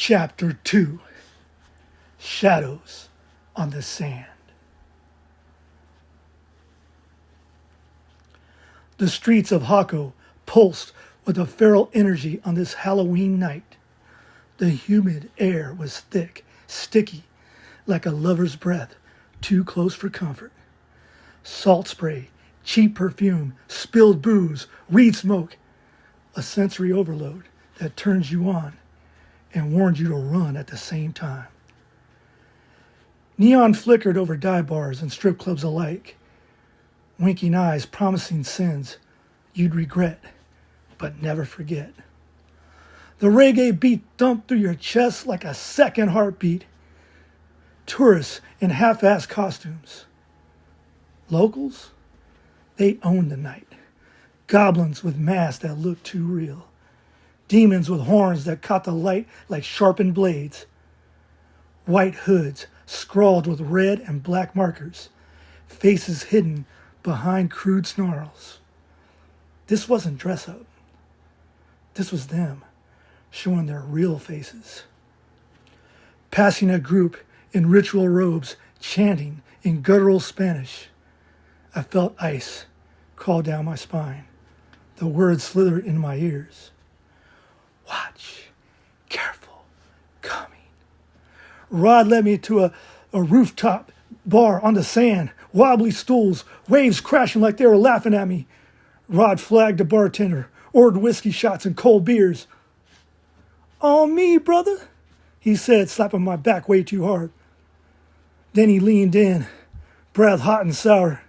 Chapter 2, Shadows on the Sand. The streets of Jaco pulsed with a feral energy on this Halloween night. The humid air was thick, sticky, like a lover's breath, too close for comfort. Salt spray, cheap perfume, spilled booze, weed smoke, a sensory overload that turns you on and warns you to run at the same time. Neon flickered over dive bars and strip clubs alike, winking eyes promising sins you'd regret but never forget. The reggae beat thumped through your chest like a second heartbeat. Tourists in half-assed costumes. Locals, they owned the night. Goblins with masks that looked too real. Demons with horns that caught the light like sharpened blades. White hoods scrawled with red and black markers. Faces hidden behind crude snarls. This wasn't dress-up. This was them, showing their real faces. Passing a group in ritual robes, chanting in guttural Spanish, I felt ice crawl down my spine. The words slithered in my ears. Watch, careful, coming. Rod led me to a rooftop bar on the sand, wobbly stools, waves crashing like they were laughing at me. Rod flagged the bartender, ordered whiskey shots and cold beers. On me, brother, he said, slapping my back way too hard. Then he leaned in, breath hot and sour.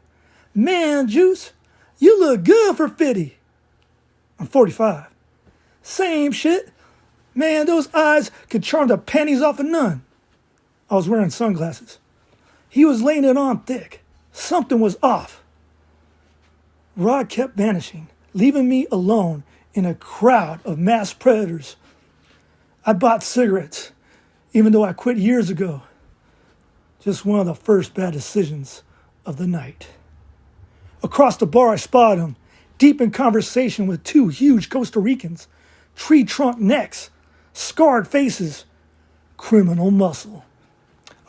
Man, Juice, you look good for 50. I'm 45. Same shit. Man, those eyes could charm the panties off a nun. I was wearing sunglasses. He was laying it on thick. Something was off. Rod kept vanishing, leaving me alone in a crowd of masked predators. I bought cigarettes, even though I quit years ago. Just one of the first bad decisions of the night. Across the bar, I spotted him, deep in conversation with two huge Costa Ricans, tree trunk necks, scarred faces, criminal muscle.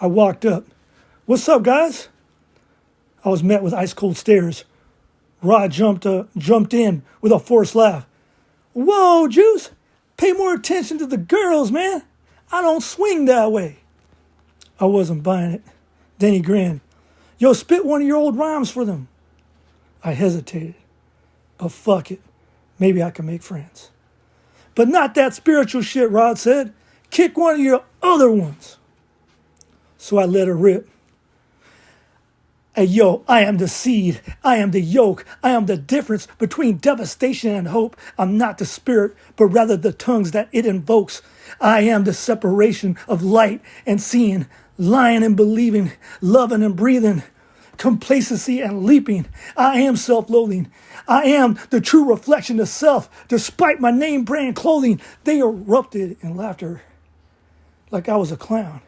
I walked up. What's up, guys? I was met with ice-cold stares. Rod jumped in with a forced laugh. Whoa, Juice, pay more attention to the girls, man. I don't swing that way. I wasn't buying it. Then he grinned. Yo, spit one of your old rhymes for them. I hesitated. But fuck it. Maybe I can make friends. But not that spiritual shit, Rod said. Kick one of your other ones. So I let her rip. Hey, yo, I am the seed. I am the yolk. I am the difference between devastation and hope. I'm not the spirit, but rather the tongues that it invokes. I am the separation of light and seeing, lying and believing, loving and breathing, complacency and leaping. I am self-loathing. I am the true reflection of self. Despite my name brand clothing, they erupted in laughter like I was a clown.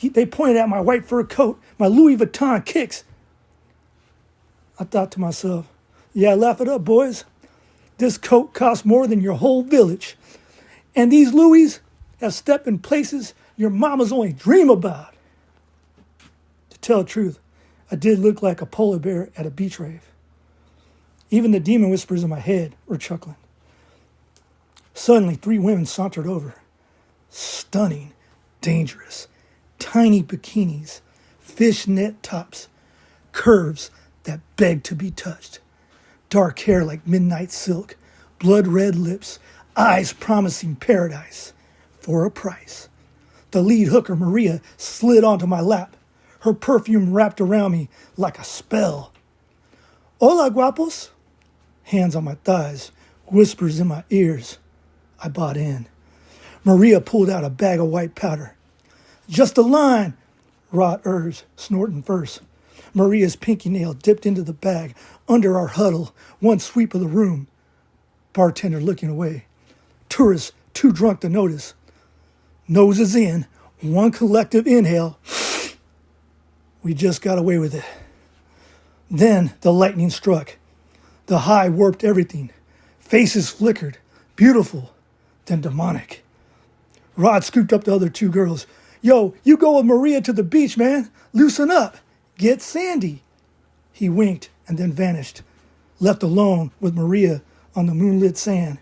They pointed at my white fur coat, my Louis Vuitton kicks. I thought to myself, yeah, laugh it up, boys. This coat costs more than your whole village. And these Louis have stepped in places your mamas only dream about. To tell the truth, I did look like a polar bear at a beach rave. Even the demon whispers in my head were chuckling. Suddenly, 3 women sauntered over. Stunning, dangerous, tiny bikinis, fishnet tops, curves that begged to be touched. Dark hair like midnight silk, blood red lips, eyes promising paradise for a price. The lead hooker, Maria, slid onto my lap, her perfume wrapped around me like a spell. Hola, guapos. Hands on my thighs, whispers in my ears. I bought in. Maria pulled out a bag of white powder. Just a line, Rod urged, snorting first. Maria's pinky nail dipped into the bag under our huddle, one sweep of the room. Bartender looking away. Tourists too drunk to notice. Noses in, one collective inhale. We just got away with it. Then the lightning struck. The high warped everything. Faces flickered, beautiful, then demonic. Rod scooped up the other two girls. Yo, you go with Maria to the beach, man. Loosen up. Get sandy. He winked and then vanished, left alone with Maria on the moonlit sand.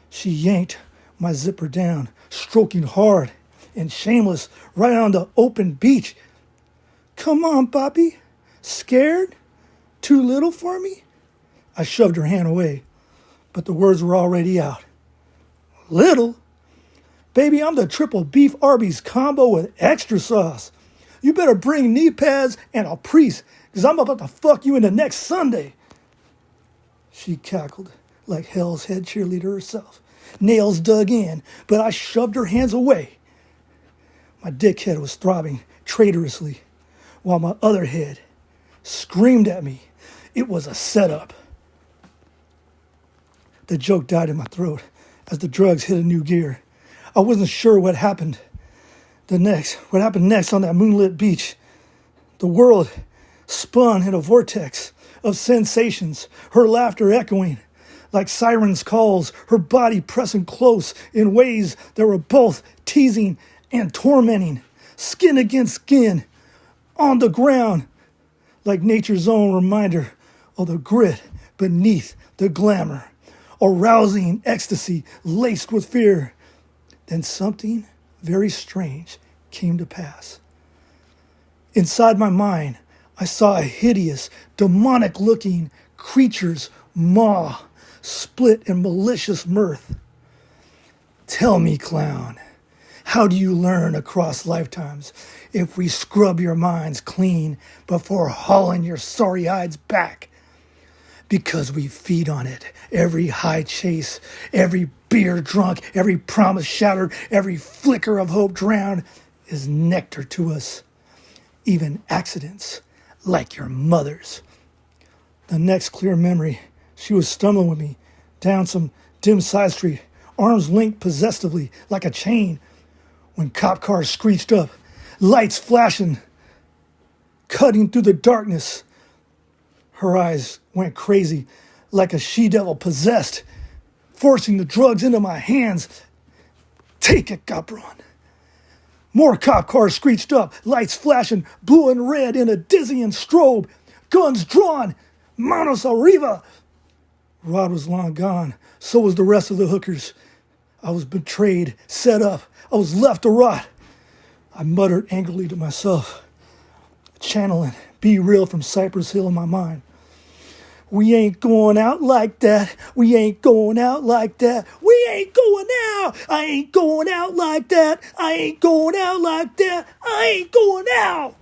She yanked my zipper down, stroking hard and shameless right on the open beach. Come on, Poppy. Scared? Too little for me? I shoved her hand away, but the words were already out. Little? Baby, I'm the triple beef Arby's combo with extra sauce. You better bring knee pads and a priest, because I'm about to fuck you into next Sunday. She cackled like hell's head cheerleader herself, nails dug in, but I shoved her hands away. My dickhead was throbbing traitorously, while my other head screamed at me. It was a setup. The joke died in my throat as the drugs hit a new gear. I wasn't sure what happened next on that moonlit beach. The world spun in a vortex of sensations, her laughter echoing like sirens' calls, her body pressing close in ways that were both teasing and tormenting, skin against skin, on the ground, like nature's own reminder of the grit beneath the glamour, a rousing ecstasy laced with fear. Then something very strange came to pass. Inside my mind, I saw a hideous, demonic-looking creature's maw split in malicious mirth. Tell me, clown, how do you learn across lifetimes if we scrub your minds clean before hauling your sorry hides back? Because we feed on it. Every high chase, every beer drunk, every promise shattered, every flicker of hope drowned is nectar to us. Even accidents like your mother's. The next clear memory, she was stumbling with me down some dim side street, arms linked possessively like a chain, when cop cars screeched up, lights flashing, cutting through the darkness. Her eyes went crazy like a she-devil possessed, forcing the drugs into my hands. Take it, Capron. More cop cars screeched up, lights flashing, blue and red in a dizzying strobe, guns drawn, manos arriba. Rod was long gone, so was the rest of the hookers. I was betrayed, set up, I was left to rot. I muttered angrily to myself, channeling Be Real from Cypress Hill in my mind. We ain't going out like that. We ain't going out like that. We ain't going out. I ain't going out like that. I ain't going out like that. I ain't going out.